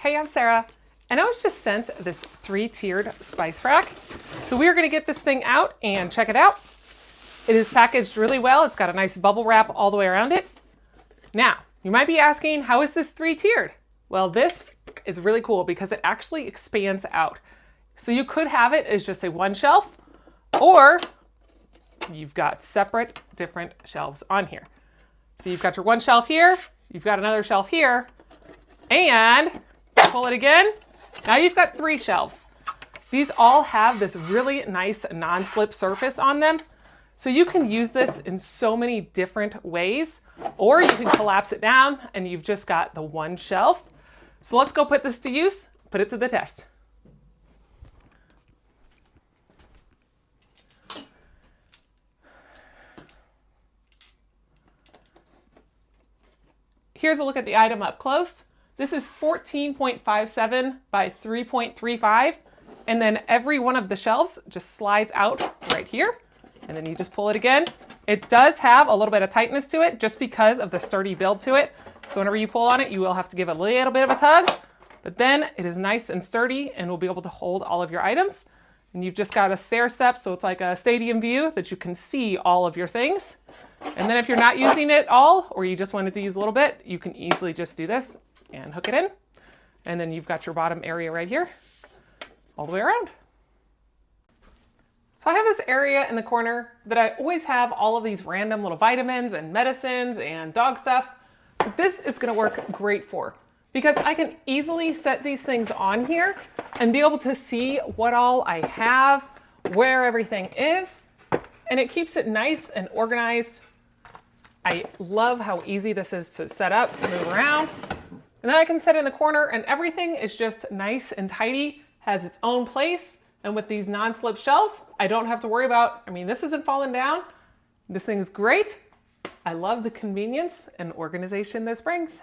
Hey, I'm Sarah, and I was just sent this 3-tiered spice rack. So we are going to get this thing out and check it out. It is packaged really well. It's got a nice bubble wrap all the way around it. Now, you might be asking, how is this 3-tiered? Well, this is really cool because it actually expands out. So you could have it as just a one shelf, or you've got separate different shelves on here. So you've got your one shelf here, you've got another shelf here, and pull it again. Now you've got 3 shelves. These all have this really nice non-slip surface on them. So you can use this in so many different ways, or you can collapse it down and you've just got the one shelf. So let's go put this to use, put it to the test. Here's a look at the item up close. This is 14.57 by 3.35, and then every one of the shelves just slides out right here, and then you just pull it again. It does have a little bit of tightness to it just because of the sturdy build to it. So whenever you pull on it, you will have to give a little bit of a tug, but then it is nice and sturdy and will be able to hold all of your items. And you've just got a stair step, so it's like a stadium view that you can see all of your things. And then if you're not using it all, or you just wanted to use a little bit, you can easily just do this and hook it in. And then you've got your bottom area right here, all the way around. So I have this area in the corner that I always have all of these random little vitamins and medicines and dog stuff. But this is gonna work great for, because I can easily set these things on here and be able to see what all I have, where everything is, and it keeps it nice and organized. I love how easy this is to set up, move around. And then I can set it in the corner and everything is just nice and tidy, has its own place. And with these non-slip shelves, I don't have to worry about, this isn't falling down. This thing's great. I love the convenience and organization this brings.